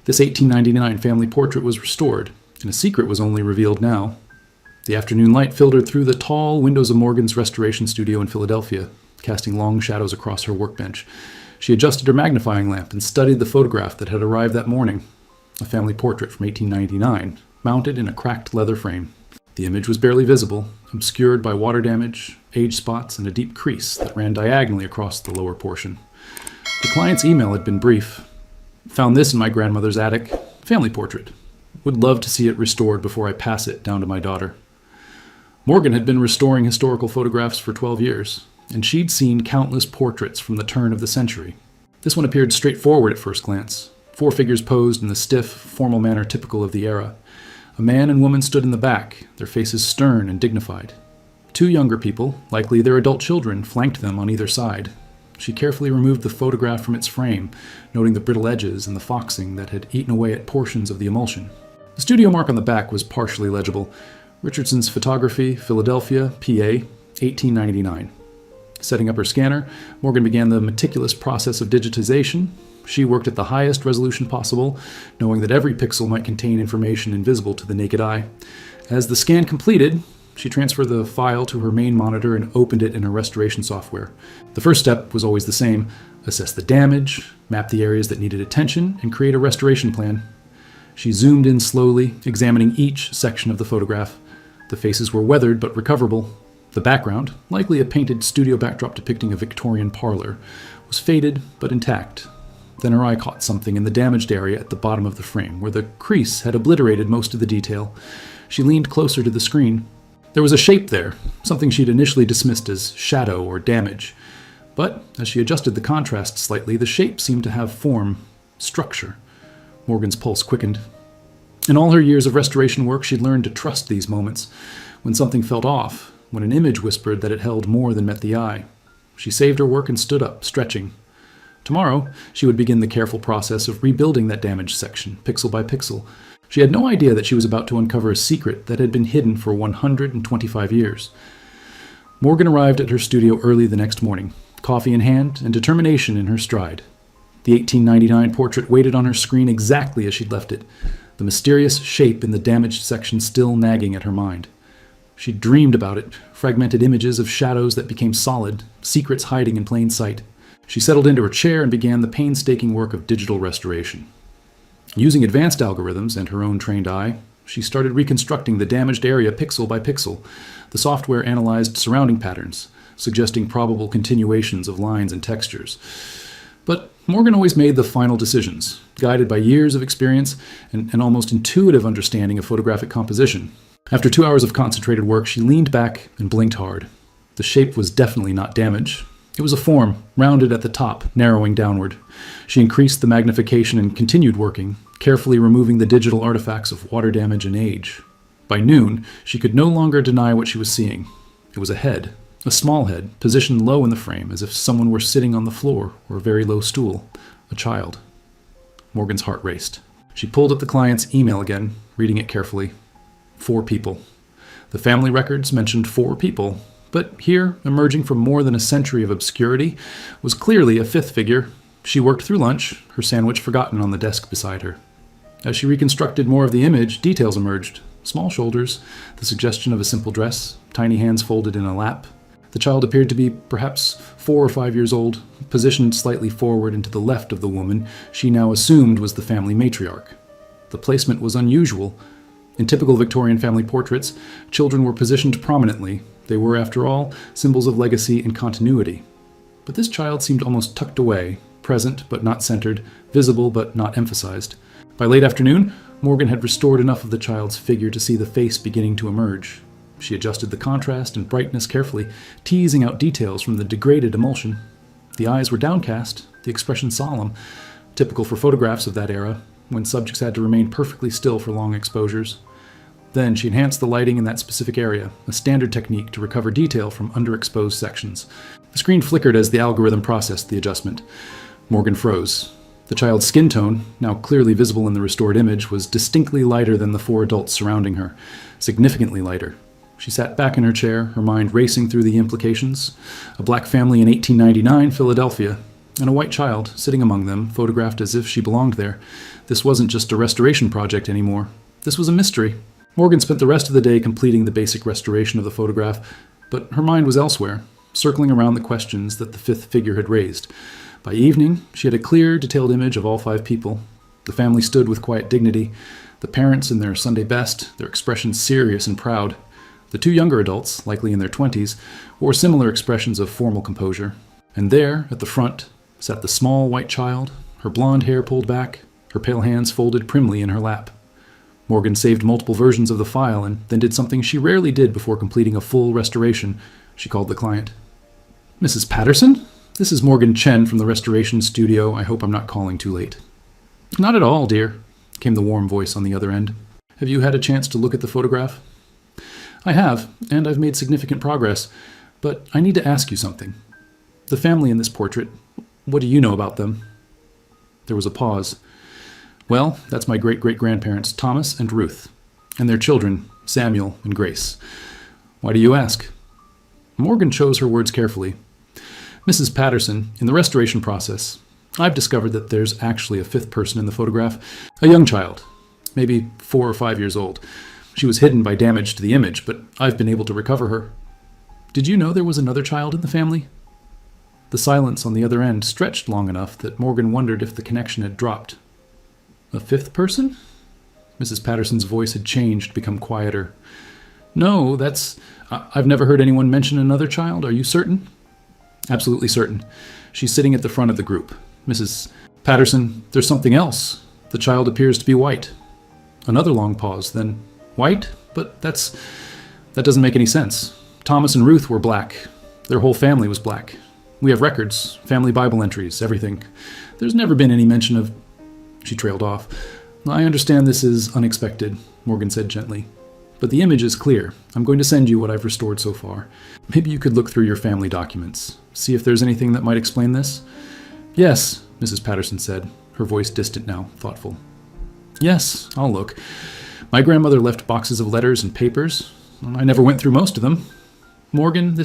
This 1899 family portrait was restored, and a secret was only revealed now. The afternoon light filtered through the tall windows of Morgan's restoration studio in Philadelphia, casting long shadows across her workbench. She adjusted her magnifying lamp and studied the photograph that had arrived that morning, a family portrait from 1899, mounted in a cracked leather frame. The image was barely visible, obscured by water damage, age spots, and a deep crease that ran diagonally across the lower portion. The client's email had been brief. Found this in my grandmother's attic. Family portrait. Would love to see it restored before I pass it down to my daughter. Morgan had been restoring historical photographs for 12 years, and she'd seen countless portraits from the turn of the century. This one appeared straightforward at first glance. 4 figures posed in the stiff, formal manner typical of the era. A man and woman stood in the back, their faces stern and dignified. 2 younger people, likely their adult children, flanked them on either side. She carefully removed the photograph from its frame, noting the brittle edges and the foxing that had eaten away at portions of the emulsion. The studio mark on the back was partially legible. Richardson's Photography, Philadelphia, PA, 1899. Setting up her scanner, Morgan began the meticulous process of digitization. She worked at the highest resolution possible, knowing that every pixel might contain information invisible to the naked eye. As the scan completed, she transferred the file to her main monitor and opened it in her restoration software. The first step was always the same: assess the damage, map the areas that needed attention, and create a restoration plan. She zoomed in slowly, examining each section of the photograph. The faces were weathered but recoverable. The background, likely a painted studio backdrop depicting a Victorian parlor, was faded but intact. Then her eye caught something in the damaged area at the bottom of the frame, where the crease had obliterated most of the detail. She leaned closer to the screen. There was a shape there, something she'd initially dismissed as shadow or damage. But as she adjusted the contrast slightly, the shape seemed to have form, structure. Morgan's pulse quickened. In all her years of restoration work, she'd learned to trust these moments, when something felt off, when an image whispered that it held more than met the eye. She saved her work and stood up, stretching. Tomorrow, she would begin the careful process of rebuilding that damaged section, pixel by pixel. She had no idea that she was about to uncover a secret that had been hidden for 125 years. Morgan arrived at her studio early the next morning, coffee in hand and determination in her stride. The 1899 portrait waited on her screen exactly as she'd left it, the mysterious shape in the damaged section still nagging at her mind. She dreamed about it, fragmented images of shadows that became solid, secrets hiding in plain sight. She settled into her chair and began the painstaking work of digital restoration. Using advanced algorithms and her own trained eye, she started reconstructing the damaged area pixel by pixel. The software analyzed surrounding patterns, suggesting probable continuations of lines and textures. But Morgan always made the final decisions, guided by years of experience and an almost intuitive understanding of photographic composition. After 2 hours of concentrated work, she leaned back and blinked hard. The shape was definitely not damaged. It was a form, rounded at the top, narrowing downward. She increased the magnification and continued working, carefully removing the digital artifacts of water damage and age. By noon, she could no longer deny what she was seeing. It was a head, a small head, positioned low in the frame, as if someone were sitting on the floor or a very low stool. A child. Morgan's heart raced. She pulled up the client's email again, reading it carefully. 4 people. The family records mentioned 4 people, but here, emerging from more than a century of obscurity, was clearly a 5th figure. She worked through lunch, her sandwich forgotten on the desk beside her. As she reconstructed more of the image, details emerged. Small shoulders, the suggestion of a simple dress, tiny hands folded in a lap. The child appeared to be perhaps 4 or 5 years old, positioned slightly forward and to the left of the woman she now assumed was the family matriarch. The placement was unusual. In typical Victorian family portraits, children were positioned prominently. They were, after all, symbols of legacy and continuity. But this child seemed almost tucked away, present but not centered, visible but not emphasized. By late afternoon, Morgan had restored enough of the child's figure to see the face beginning to emerge. She adjusted the contrast and brightness carefully, teasing out details from the degraded emulsion. The eyes were downcast, the expression solemn, typical for photographs of that era, when subjects had to remain perfectly still for long exposures. Then she enhanced the lighting in that specific area, a standard technique to recover detail from underexposed sections. The screen flickered as the algorithm processed the adjustment. Morgan froze. The child's skin tone, now clearly visible in the restored image, was distinctly lighter than the 4 adults surrounding her, significantly lighter. She sat back in her chair, her mind racing through the implications. A black family in 1899 Philadelphia. and a white child sitting among them, photographed as if she belonged there. This wasn't just a restoration project anymore. This was a mystery. Morgan spent the rest of the day completing the basic restoration of the photograph, but her mind was elsewhere, circling around the questions that the fifth figure had raised. By evening, she had a clear, detailed image of all 5 people. The family stood with quiet dignity, the parents in their Sunday best, their expressions serious and proud. The 2 younger adults, likely in their 20s, wore similar expressions of formal composure. And there, at the front, sat the small white child, her blonde hair pulled back, her pale hands folded primly in her lap. Morgan saved multiple versions of the file and then did something she rarely did before completing a full restoration. She called the client. "Mrs. Patterson? This is Morgan Chen from the restoration studio. I hope I'm not calling too late." "Not at all, dear," came the warm voice on the other end. "Have you had a chance to look at the photograph?" "I have, and I've made significant progress, but I need to ask you something. The family in this portrait, what do you know about them?" There was a pause. "Well, that's my great-great-grandparents, Thomas and Ruth, and their children, Samuel and Grace." "Why do you ask?" Morgan chose her words carefully. "Mrs. Patterson, in the restoration process, I've discovered that there's actually a 5th person in the photograph, a young child, maybe 4 or 5 years old. She was hidden by damage to the image, but I've been able to recover her." "Did you know there was another child in the family?" The silence on the other end stretched long enough that Morgan wondered if the connection had dropped. "A 5th person?" Mrs. Patterson's voice had changed, become quieter. "No, I've never heard anyone mention another child. Are you certain?" "Absolutely certain. She's sitting at the front of the group. Mrs. Patterson, there's something else. The child appears to be white." Another long pause, then, "White? But that doesn't make any sense. Thomas and Ruth were black. Their whole family was black. We have records, family Bible entries, everything. There's never been any mention of—" She trailed off. "I understand this is unexpected," Morgan said gently. "But the image is clear. I'm going to send you what I've restored so far. Maybe you could look through your family documents, see if there's anything that might explain this." "Yes," Mrs. Patterson said, her voice distant now, thoughtful. "Yes, I'll look. My grandmother left boxes of letters and papers. I never went through most of them. Morgan,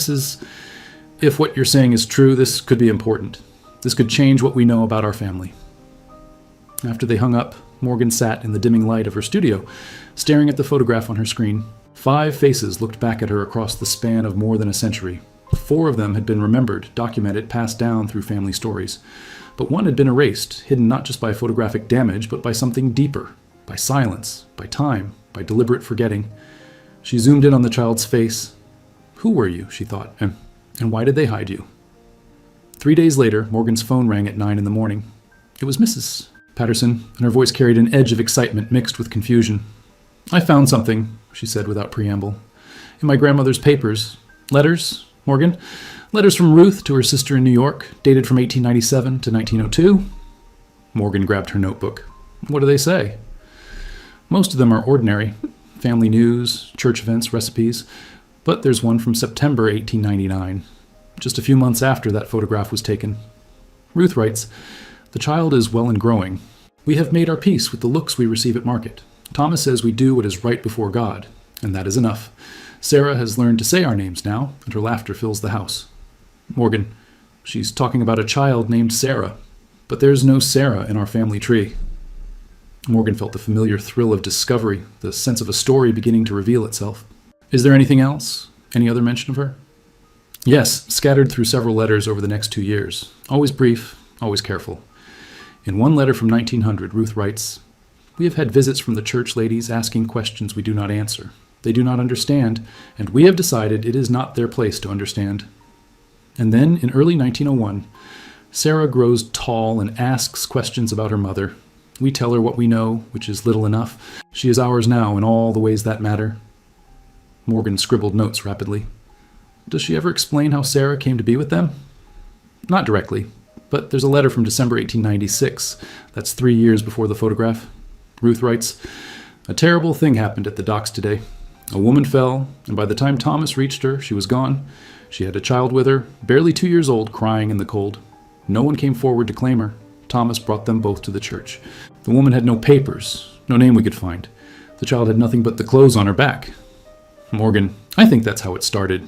if what you're saying is true, this could be important. This could change what we know about our family." After they hung up, Morgan sat in the dimming light of her studio, staring at the photograph on her screen. 5 faces looked back at her across the span of more than a century. 4 of them had been remembered, documented, passed down through family stories. But one had been erased, hidden not just by photographic damage, but by something deeper, by silence, by time, by deliberate forgetting. She zoomed in on the child's face. "Who were you?" she thought, and why did they hide you?" 3 days later, Morgan's phone rang at 9 in the morning. It was Mrs. Patterson, and her voice carried an edge of excitement mixed with confusion. "I found something," she said without preamble. "In my grandmother's papers. Letters, Morgan. Letters from Ruth to her sister in New York, dated from 1897 to 1902. Morgan grabbed her notebook. "What do they say?" "Most of them are ordinary. Family news, church events, recipes. But there's one from September 1899, just a few months after that photograph was taken. Ruth writes, 'The child is well and growing. We have made our peace with the looks we receive at market. Thomas says we do what is right before God, and that is enough. Sarah has learned to say our names now, and her laughter fills the house.' Morgan, she's talking about a child named Sarah, but there's no Sarah in our family tree." Morgan felt the familiar thrill of discovery, the sense of a story beginning to reveal itself. "Is there anything else? Any other mention of her?" "Yes, scattered through several letters over the next 2 years. Always brief, always careful. In one letter from 1900, Ruth writes, 'We have had visits from the church ladies asking questions we do not answer. They do not understand, and we have decided it is not their place to understand.' And then, in early 1901, Sarah grows tall and asks questions about her mother. We tell her what we know, which is little enough. She is ours now in all the ways that matter." Morgan scribbled notes rapidly. "Does she ever explain how Sarah came to be with them?" "Not directly, but there's a letter from December 1896. That's 3 years before the photograph. Ruth writes, 'A terrible thing happened at the docks today. A woman fell, and by the time Thomas reached her, she was gone. She had a child with her, barely 2 years old, crying in the cold. No one came forward to claim her. Thomas brought them both to the church. The woman had no papers, no name we could find. The child had nothing but the clothes on her back.' Morgan, I think that's how it started."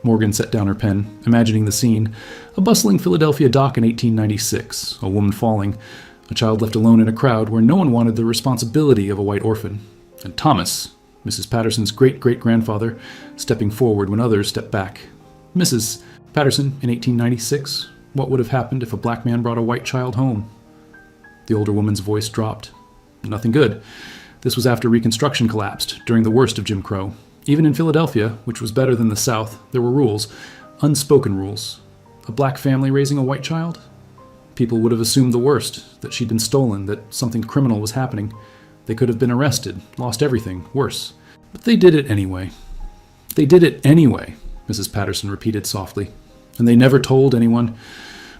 Morgan set down her pen, imagining the scene. A bustling Philadelphia dock in 1896, a woman falling, a child left alone in a crowd where no one wanted the responsibility of a white orphan, and Thomas, Mrs. Patterson's great-great-grandfather, stepping forward when others stepped back. Mrs. Patterson, in 1896, what would have happened if a black man brought a white child home? The older woman's voice dropped. Nothing good. This was after Reconstruction collapsed, during the worst of Jim Crow. Even in Philadelphia, which was better than the South, there were rules, unspoken rules. A black family raising a white child? People would have assumed the worst, that she'd been stolen, that something criminal was happening. They could have been arrested, lost everything, worse. But they did it anyway. They did it anyway, Mrs. Patterson repeated softly. And they never told anyone.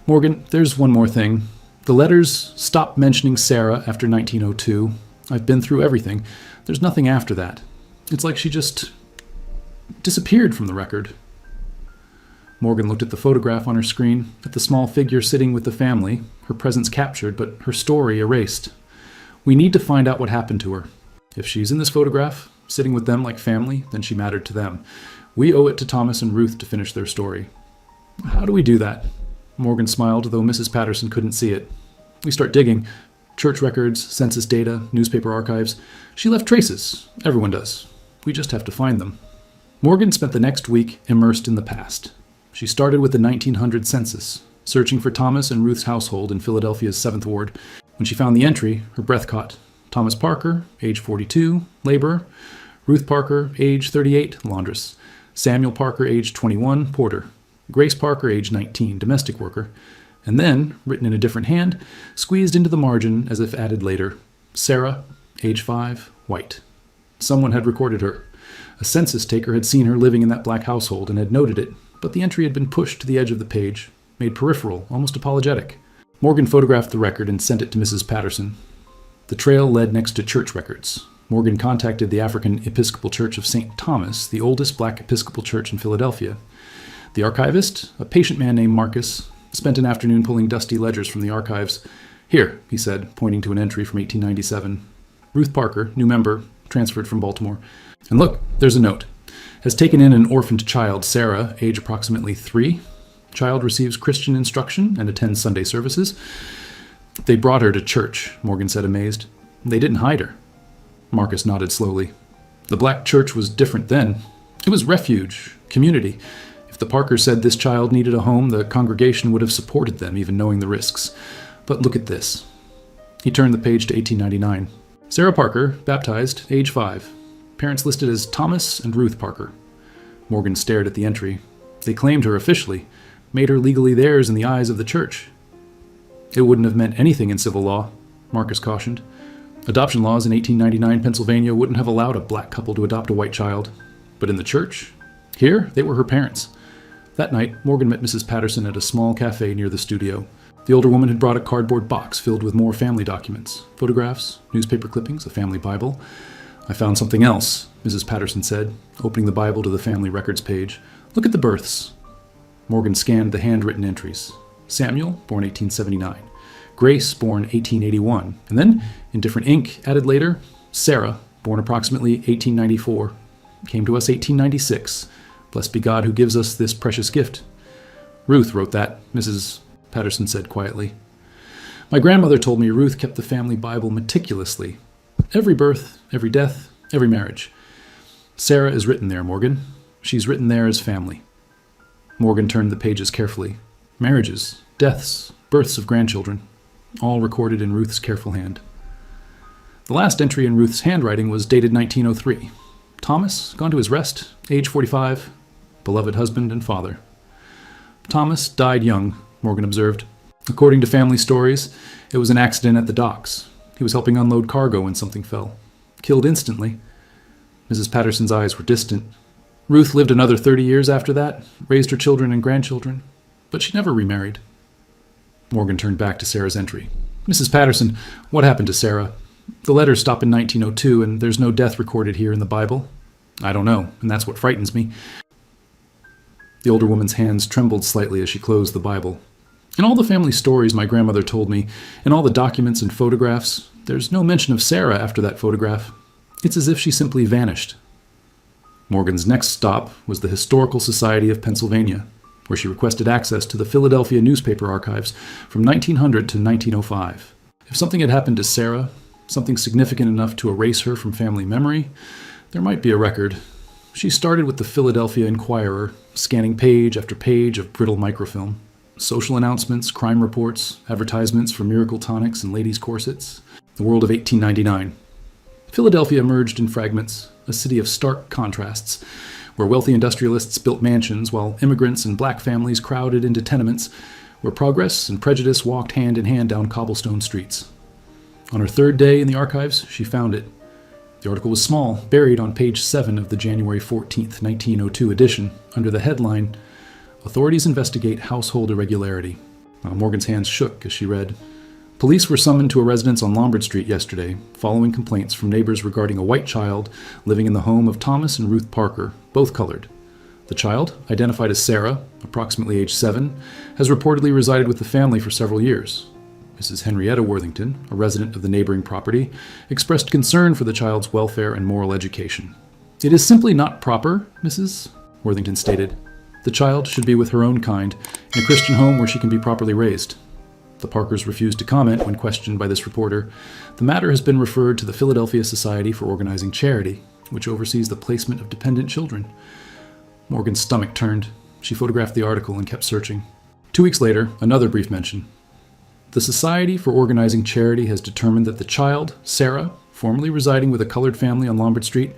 Morgan, there's one more thing. The letters stopped mentioning Sarah after 1902. I've been through everything. There's nothing after that. It's like she just disappeared from the record. Morgan looked at the photograph on her screen, at the small figure sitting with the family, her presence captured, but her story erased. We need to find out what happened to her. If she's in this photograph, sitting with them like family, then she mattered to them. We owe it to Thomas and Ruth to finish their story. How do we do that? Morgan smiled, though Mrs. Patterson couldn't see it. We start digging. Church records, census data, newspaper archives. She left traces. Everyone does. We just have to find them. Morgan spent the next week immersed in the past. She started with the 1900 census, searching for Thomas and Ruth's household in Philadelphia's 7th Ward. When she found the entry, her breath caught. Thomas Parker, age 42, laborer. Ruth Parker, age 38, laundress. Samuel Parker, age 21, porter. Grace Parker, age 19, domestic worker. And then, written in a different hand, squeezed into the margin as if added later, Sarah, age 5, white. Someone had recorded her. A census taker had seen her living in that black household and had noted it, but the entry had been pushed to the edge of the page, made peripheral, almost apologetic. Morgan photographed the record and sent it to Mrs. Patterson. The trail led next to church records. Morgan contacted the African Episcopal Church of St. Thomas, the oldest black Episcopal church in Philadelphia. The archivist, a patient man named Marcus, spent an afternoon pulling dusty ledgers from the archives. Here, he said, pointing to an entry from 1897. Ruth Parker, new member, transferred from Baltimore. And look, there's a note. Has taken in an orphaned child, Sarah, age approximately 3. Child receives Christian instruction and attends Sunday services. They brought her to church, Morgan said, amazed. They didn't hide her. Marcus nodded slowly. The black church was different then. It was refuge, community. If the Parkers said this child needed a home, the congregation would have supported them, even knowing the risks. But look at this. He turned the page to 1899. Sarah Parker, baptized, age 5. Parents listed as Thomas and Ruth Parker. Morgan stared at the entry. They claimed her officially, made her legally theirs in the eyes of the church. It wouldn't have meant anything in civil law, Marcus cautioned. Adoption laws in 1899 Pennsylvania wouldn't have allowed a black couple to adopt a white child. But in the church? Here, they were her parents. That night, Morgan met Mrs. Patterson at a small cafe near the studio. The older woman had brought a cardboard box filled with more family documents, photographs, newspaper clippings, a family Bible. I found something else, Mrs. Patterson said, opening the Bible to the family records page. Look at the births. Morgan scanned the handwritten entries. Samuel, born 1879. Grace, born 1881. And then, in different ink, added later, Sarah, born approximately 1894. Came to us 1896. Blessed be God who gives us this precious gift. Ruth wrote that, Mrs. Patterson said quietly. My grandmother told me Ruth kept the family Bible meticulously. Every birth, every death, every marriage. Sarah is written there, Morgan. She's written there as family. Morgan turned the pages carefully. Marriages, deaths, births of grandchildren, all recorded in Ruth's careful hand. The last entry in Ruth's handwriting was dated 1903. Thomas, gone to his rest, age 45, beloved husband and father. Thomas died young, Morgan observed. According to family stories, it was an accident at the docks. He was helping unload cargo when something fell. Killed instantly. Mrs. Patterson's eyes were distant. Ruth lived another 30 years after that, raised her children and grandchildren, but she never remarried. Morgan turned back to Sarah's entry. Mrs. Patterson, what happened to Sarah? The letters stop in 1902, and there's no death recorded here in the Bible. I don't know, and that's what frightens me. The older woman's hands trembled slightly as she closed the Bible. In all the family stories my grandmother told me, in all the documents and photographs, there's no mention of Sarah after that photograph. It's as if she simply vanished. Morgan's next stop was the Historical Society of Pennsylvania, where she requested access to the Philadelphia newspaper archives from 1900 to 1905. If something had happened to Sarah, something significant enough to erase her from family memory, there might be a record. She started with the Philadelphia Inquirer, scanning page after page of brittle microfilm. Social announcements, crime reports, advertisements for miracle tonics and ladies' corsets. The world of 1899. Philadelphia emerged in fragments, a city of stark contrasts, where wealthy industrialists built mansions while immigrants and black families crowded into tenements, where progress and prejudice walked hand in hand down cobblestone streets. On her third day in the archives, she found it. The article was small, buried on page 7 of the January 14th, 1902 edition, under the headline, "Authorities Investigate Household Irregularity." Morgan's hands shook as she read, "Police were summoned to a residence on Lombard Street yesterday, following complaints from neighbors regarding a white child living in the home of Thomas and Ruth Parker, both colored. The child, identified as Sarah, approximately age 7, has reportedly resided with the family for several years. Mrs. Henrietta Worthington, a resident of the neighboring property, expressed concern for the child's welfare and moral education. It is simply not proper, Mrs. Worthington stated. The child should be with her own kind, in a Christian home where she can be properly raised." The Parkers refused to comment when questioned by this reporter. The matter has been referred to the Philadelphia Society for Organizing Charity, which oversees the placement of dependent children. Morgan's stomach turned. She photographed the article and kept searching. 2 weeks later, another brief mention. "The Society for Organizing Charity has determined that the child, Sarah, formerly residing with a colored family on Lombard Street,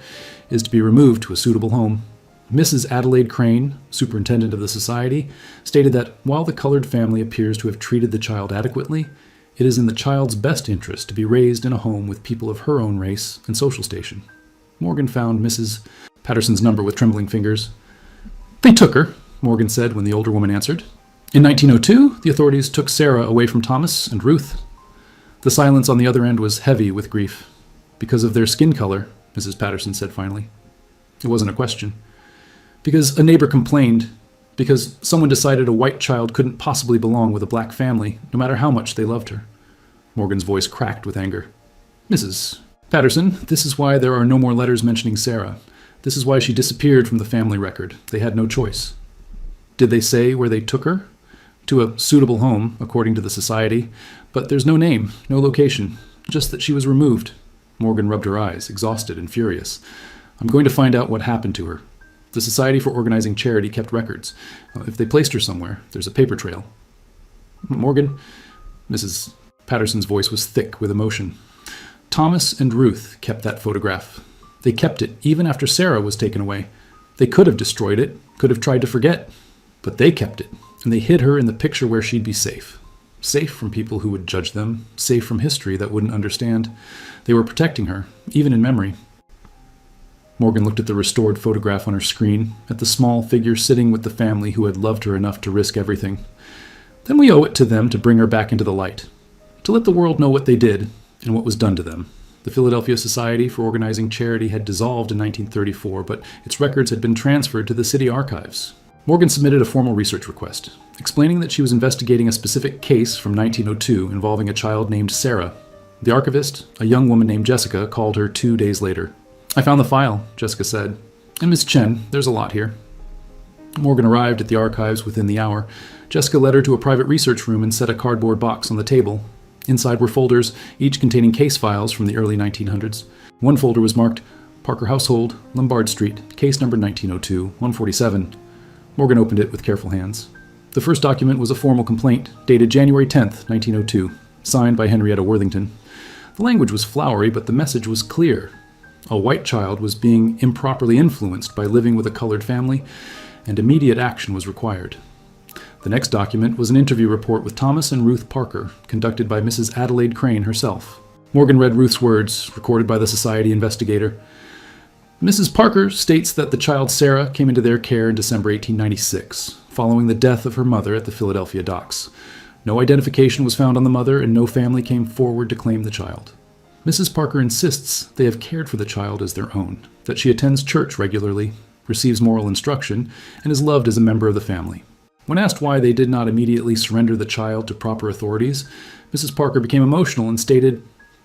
is to be removed to a suitable home. Mrs. Adelaide Crane, superintendent of the society, stated that while the colored family appears to have treated the child adequately, it is in the child's best interest to be raised in a home with people of her own race and social station." Morgan found Mrs. Patterson's number with trembling fingers. "They took her," Morgan said when the older woman answered. "In 1902, the authorities took Sarah away from Thomas and Ruth." The silence on the other end was heavy with grief. "Because of their skin color," Mrs. Patterson said finally. It wasn't a question. "Because a neighbor complained. Because someone decided a white child couldn't possibly belong with a black family, no matter how much they loved her." Morgan's voice cracked with anger. "Mrs. Patterson, this is why there are no more letters mentioning Sarah. This is why she disappeared from the family record. They had no choice." "Did they say where they took her?" "To a suitable home, according to the society. But there's no name, no location. Just that she was removed." Morgan rubbed her eyes, exhausted and furious. "I'm going to find out what happened to her. The Society for Organizing Charity kept records. If they placed her somewhere, there's a paper trail." "Morgan," Mrs. Patterson's voice was thick with emotion. "Thomas and Ruth kept that photograph. They kept it even after Sarah was taken away. They could have destroyed it, could have tried to forget. But they kept it, and they hid her in the picture where she'd be safe. Safe from people who would judge them, safe from history that wouldn't understand. They were protecting her, even in memory." Morgan looked at the restored photograph on her screen, at the small figure sitting with the family who had loved her enough to risk everything. "Then we owe it to them to bring her back into the light, to let the world know what they did and what was done to them." The Philadelphia Society for Organizing Charity had dissolved in 1934, but its records had been transferred to the city archives. Morgan submitted a formal research request, explaining that she was investigating a specific case from 1902 involving a child named Sarah. The archivist, a young woman named Jessica, called her 2 days later. "I found the file," Jessica said. "And Miss Chen, there's a lot here." Morgan arrived at the archives within the hour. Jessica led her to a private research room and set a cardboard box on the table. Inside were folders, each containing case files from the early 1900s. One folder was marked, "Parker Household, Lombard Street, case number 1902, 147. Morgan opened it with careful hands. The first document was a formal complaint, dated January 10th, 1902, signed by Henrietta Worthington. The language was flowery, but the message was clear. A white child was being improperly influenced by living with a colored family, and immediate action was required. The next document was an interview report with Thomas and Ruth Parker, conducted by Mrs. Adelaide Crane herself. Morgan read Ruth's words, recorded by the society investigator. "Mrs. Parker states that the child Sarah came into their care in December 1896, following the death of her mother at the Philadelphia docks. No identification was found on the mother, and no family came forward to claim the child. Mrs. Parker insists they have cared for the child as their own, that she attends church regularly, receives moral instruction, and is loved as a member of the family. When asked why they did not immediately surrender the child to proper authorities, Mrs. Parker became emotional and stated,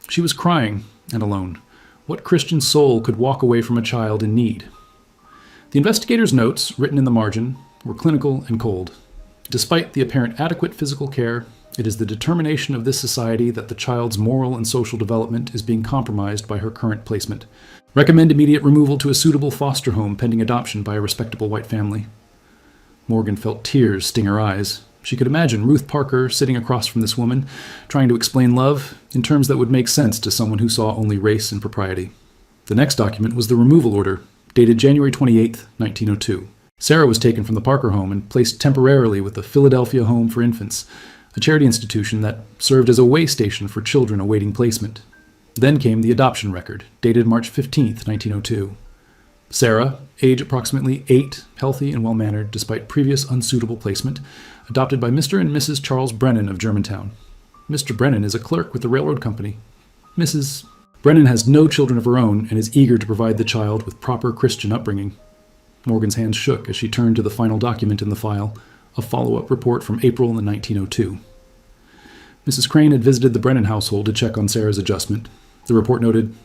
'She was crying and alone. What Christian soul could walk away from a child in need?' The investigator's notes, written in the margin, were clinical and cold. Despite the apparent adequate physical care, it is the determination of this society that the child's moral and social development is being compromised by her current placement. Recommend immediate removal to a suitable foster home pending adoption by a respectable white family. Morgan felt tears sting her eyes. She could imagine Ruth Parker sitting across from this woman, trying to explain love in terms that would make sense to someone who saw only race and propriety. The next document was the removal order, dated January 28, 1902. Sarah was taken from the Parker home and placed temporarily with the Philadelphia Home for Infants, a charity institution that served as a way station for children awaiting placement. Then came the adoption record, dated March 15, 1902. Sarah, age approximately 8, healthy and well-mannered despite previous unsuitable placement, adopted by Mr. and Mrs. Charles Brennan of Germantown. Mr. Brennan is a clerk with the railroad company. Mrs. Brennan has no children of her own and is eager to provide the child with proper Christian upbringing. Morgan's hands shook as she turned to the final document in the file, a follow-up report from April in 1902. Mrs. Crane had visited the Brennan household to check on Sarah's adjustment. The report noted,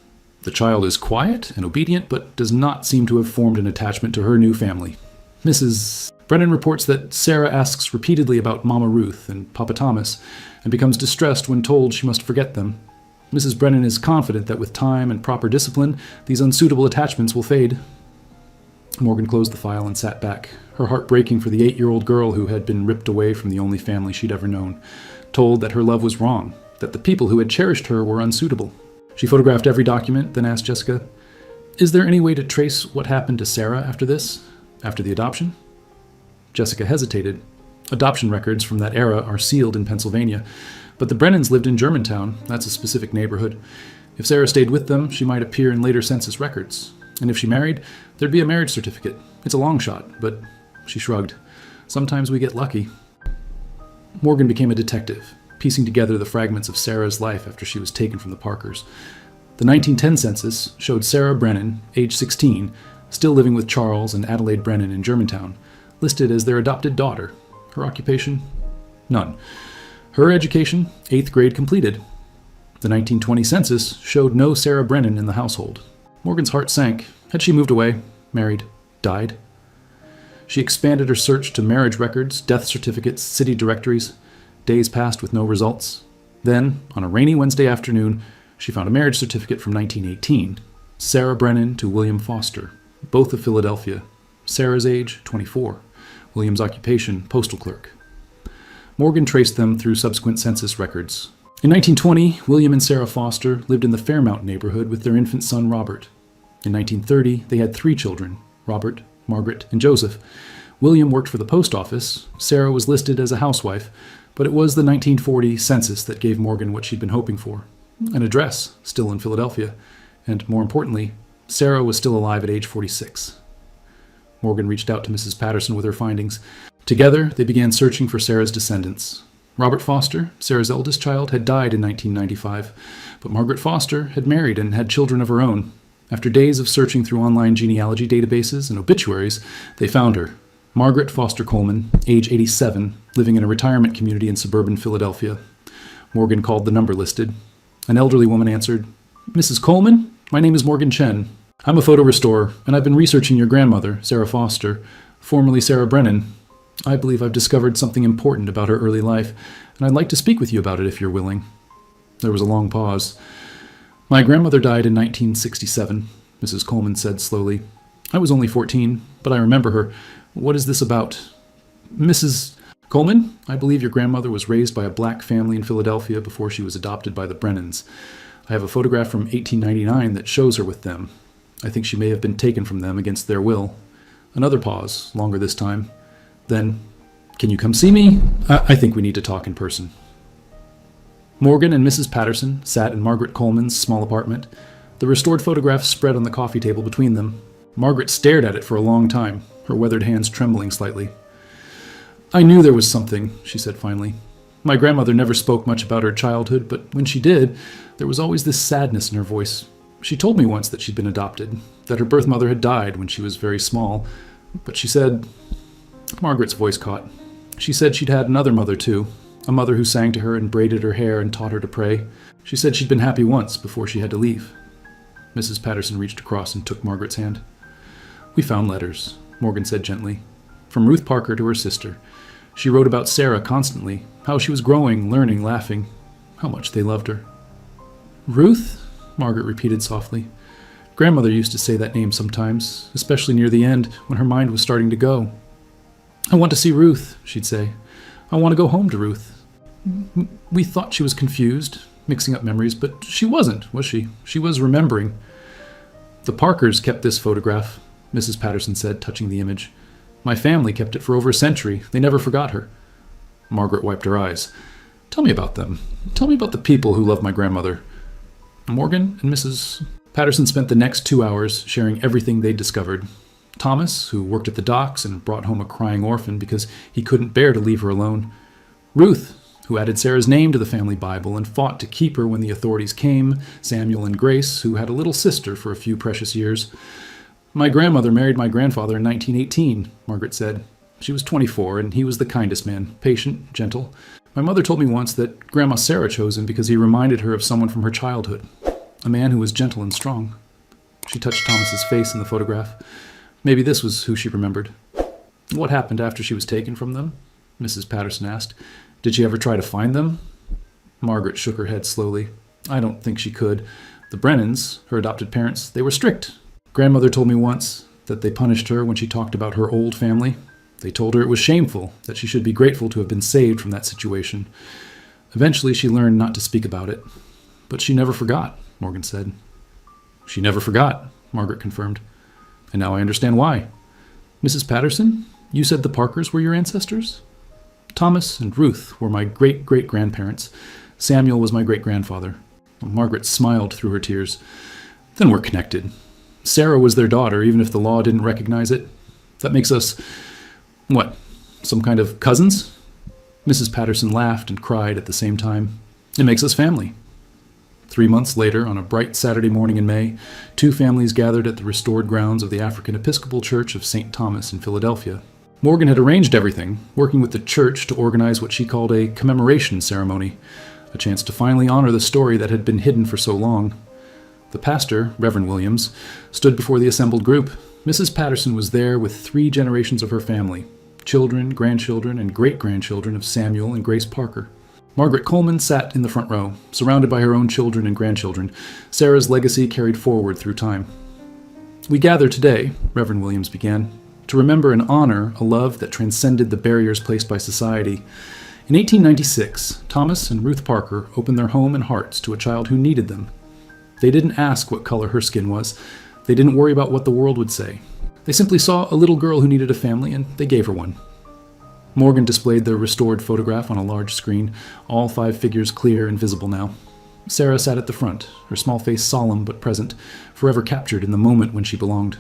"The child is quiet and obedient, but does not seem to have formed an attachment to her new family." Mrs. Brennan reports that Sarah asks repeatedly about Mama Ruth and Papa Thomas, and becomes distressed when told she must forget them. Mrs. Brennan is confident that with time and proper discipline, these unsuitable attachments will fade. Morgan closed the file and sat back, her heart breaking for the 8-year-old girl who had been ripped away from the only family she'd ever known, told that her love was wrong, that the people who had cherished her were unsuitable. She photographed every document, then asked Jessica, "Is there any way to trace what happened to Sarah after this, after the adoption?" Jessica hesitated. Adoption records from that era are sealed in Pennsylvania, but the Brennans lived in Germantown. That's a specific neighborhood. If Sarah stayed with them, she might appear in later census records. And if she married, there'd be a marriage certificate. It's a long shot, but she shrugged. Sometimes we get lucky. Morgan became a detective, piecing together the fragments of Sarah's life after she was taken from the Parkers. The 1910 census showed Sarah Brennan, age 16, still living with Charles and Adelaide Brennan in Germantown, listed as their adopted daughter. Her occupation? None. Her education? 8th grade completed. The 1920 census showed no Sarah Brennan in the household. Morgan's heart sank. Had she moved away, married, died? She expanded her search to marriage records, death certificates, city directories. Days passed with no results. Then, on a rainy Wednesday afternoon, she found a marriage certificate from 1918. Sarah Brennan to William Foster, both of Philadelphia. Sarah's age, 24. William's occupation, postal clerk. Morgan traced them through subsequent census records. In 1920, William and Sarah Foster lived in the Fairmount neighborhood with their infant son, Robert. In 1930, they had 3 children, Robert, Margaret, and Joseph. William worked for the post office. Sarah was listed as a housewife, but it was the 1940 census that gave Morgan what she'd been hoping for. An address, still in Philadelphia, and more importantly, Sarah was still alive at age 46. Morgan reached out to Mrs. Patterson with her findings. Together, they began searching for Sarah's descendants. Robert Foster, Sarah's eldest child, had died in 1995, but Margaret Foster had married and had children of her own. After days of searching through online genealogy databases and obituaries, they found her. Margaret Foster Coleman, age 87, living in a retirement community in suburban Philadelphia. Morgan called the number listed. An elderly woman answered, "Mrs. Coleman, my name is Morgan Chen. I'm a photo restorer, and I've been researching your grandmother, Sarah Foster, formerly Sarah Brennan. I believe I've discovered something important about her early life, and I'd like to speak with you about it if you're willing." There was a long pause. "My grandmother died in 1967, Mrs. Coleman said slowly. "I was only 14, but I remember her. What is this about?" "Mrs. Coleman, I believe your grandmother was raised by a black family in Philadelphia before she was adopted by the Brennans. I have a photograph from 1899 that shows her with them. I think she may have been taken from them against their will." Another pause, longer this time. Then, "Can you come see me? I think we need to talk in person." Morgan and Mrs. Patterson sat in Margaret Coleman's small apartment. The restored photograph spread on the coffee table between them. Margaret stared at it for a long time, her weathered hands trembling slightly. "I knew there was something," she said finally. "My grandmother never spoke much about her childhood, but when she did, there was always this sadness in her voice. She told me once that she'd been adopted, that her birth mother had died when she was very small, but she said..." Margaret's voice caught. "She said she'd had another mother too, a mother who sang to her and braided her hair and taught her to pray. She said she'd been happy once before she had to leave." Mrs. Patterson reached across and took Margaret's hand. We found letters, Morgan said gently, from Ruth Parker to her sister. She wrote about Sarah constantly, how she was growing, learning, laughing, how much they loved her. Ruth? Margaret repeated softly. Grandmother used to say that name sometimes, especially near the end, when her mind was starting to go. I want to see Ruth, she'd say. I want to go home to Ruth. We thought she was confused, mixing up memories, but she wasn't, was she? She was remembering. The Parkers kept this photograph, Mrs. Patterson said, touching the image. My family kept it for over a century. They never forgot her. Margaret wiped her eyes. Tell me about them. Tell me about the people who loved my grandmother. Morgan and Mrs. Patterson spent the next 2 hours sharing everything they'd discovered. Thomas, who worked at the docks and brought home a crying orphan because he couldn't bear to leave her alone. Ruth, who added Sarah's name to the family Bible and fought to keep her when the authorities came. Samuel and Grace, who had a little sister for a few precious years. My grandmother married my grandfather in 1918, Margaret said. She was 24, and he was the kindest man, patient, gentle. My mother told me once that Grandma Sarah chose him because he reminded her of someone from her childhood, a man who was gentle and strong. She touched Thomas's face in the photograph. Maybe this was who she remembered. What happened after she was taken from them? Mrs. Patterson asked. Did she ever try to find them? Margaret shook her head slowly. I don't think she could. The Brennans, her adopted parents, they were strict. Grandmother told me once that they punished her when she talked about her old family. They told her it was shameful, that she should be grateful to have been saved from that situation. Eventually, she learned not to speak about it. But she never forgot, Morgan said. She never forgot, Margaret confirmed. And now I understand why. Mrs. Patterson, you said the Parkers were your ancestors? Thomas and Ruth were my great-great-grandparents. Samuel was my great-grandfather. Margaret smiled through her tears. Then we're connected. Sarah was their daughter, even if the law didn't recognize it. That makes us, what, some kind of cousins? Mrs. Patterson laughed and cried at the same time. It makes us family. 3 months later, on a bright Saturday morning in May, 2 families gathered at the restored grounds of the African Episcopal Church of St. Thomas in Philadelphia. Morgan had arranged everything, working with the church to organize what she called a commemoration ceremony, a chance to finally honor the story that had been hidden for so long. The pastor, Reverend Williams, stood before the assembled group. Mrs. Patterson was there with 3 generations of her family, children, grandchildren, and great-grandchildren of Samuel and Grace Parker. Margaret Coleman sat in the front row, surrounded by her own children and grandchildren, Sarah's legacy carried forward through time. We gather today, Reverend Williams began, to remember and honor a love that transcended the barriers placed by society. In 1896, Thomas and Ruth Parker opened their home and hearts to a child who needed them. They didn't ask what color her skin was. They didn't worry about what the world would say. They simply saw a little girl who needed a family, and they gave her one. Morgan displayed the restored photograph on a large screen, all 5 figures clear and visible now. Sarah sat at the front, her small face solemn but present, forever captured in the moment when she belonged.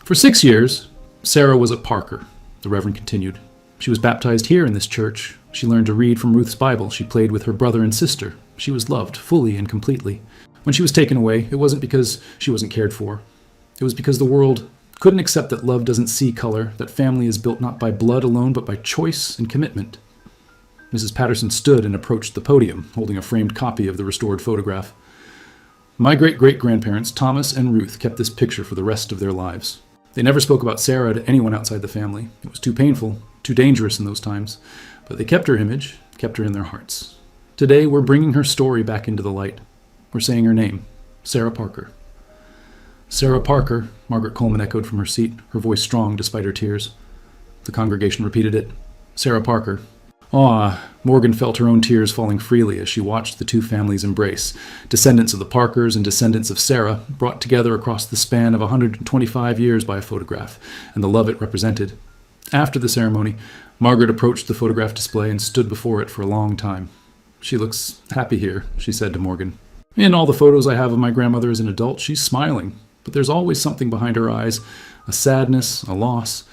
For 6 years, Sarah was a Parker, the Reverend continued. She was baptized here in this church. She learned to read from Ruth's Bible. She played with her brother and sister. She was loved fully and completely. When she was taken away, it wasn't because she wasn't cared for. It was because the world couldn't accept that love doesn't see color, that family is built not by blood alone, but by choice and commitment. Mrs. Patterson stood and approached the podium, holding a framed copy of the restored photograph. My great-great-grandparents, Thomas and Ruth, kept this picture for the rest of their lives. They never spoke about Sarah to anyone outside the family. It was too painful, too dangerous in those times. But they kept her image, kept her in their hearts. Today, we're bringing her story back into the light. We're saying her name, Sarah Parker. Sarah Parker, Margaret Coleman echoed from her seat, her voice strong despite her tears. The congregation repeated it. Sarah Parker. Ah, Morgan felt her own tears falling freely as she watched the 2 families embrace, descendants of the Parkers and descendants of Sarah, brought together across the span of 125 years by a photograph, and the love it represented. After the ceremony, Margaret approached the photograph display and stood before it for a long time. She looks happy here, she said to Morgan. In all the photos I have of my grandmother as an adult, she's smiling, but there's always something behind her eyes, a sadness, a loss.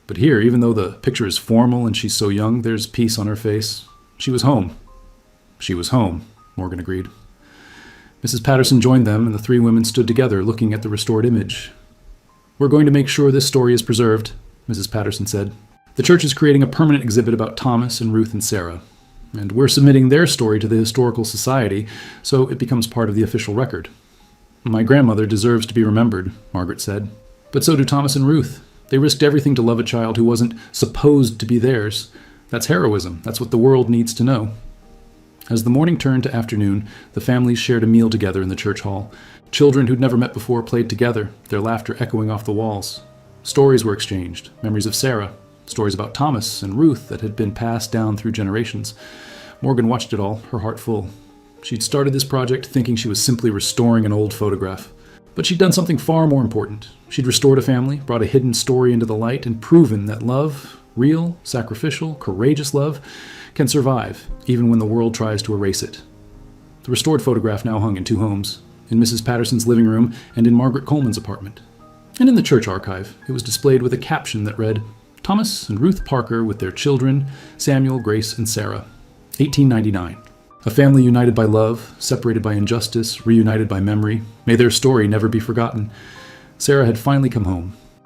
But here, even though the picture is formal and she's so young, there's peace on her face. She was home. She was home, Morgan agreed. Mrs. Patterson joined them, and the 3 women stood together looking at the restored image. We're going to make sure this story is preserved, Mrs. Patterson said. The church is creating a permanent exhibit about Thomas and Ruth and Sarah, and we're submitting their story to the Historical Society so it becomes part of the official record. My grandmother deserves to be remembered, Margaret said. But so do Thomas and Ruth. They risked everything to love a child who wasn't supposed to be theirs. That's heroism. That's what the world needs to know. As the morning turned to afternoon, the families shared a meal together in the church hall. Children who'd never met before played together, their laughter echoing off the walls. Stories were exchanged, memories of Sarah, stories about Thomas and Ruth that had been passed down through generations. Morgan watched it all, her heart full. She'd started this project thinking she was simply restoring an old photograph. But she'd done something far more important. She'd restored a family, brought a hidden story into the light, and proven that love, real, sacrificial, courageous love, can survive, even when the world tries to erase it. The restored photograph now hung in 2 homes, in Mrs. Patterson's living room and in Margaret Coleman's apartment. And in the church archive, it was displayed with a caption that read, Thomas and Ruth Parker with their children, Samuel, Grace, and Sarah, 1899. A family united by love, separated by injustice, reunited by memory. May their story never be forgotten. Sarah had finally come home,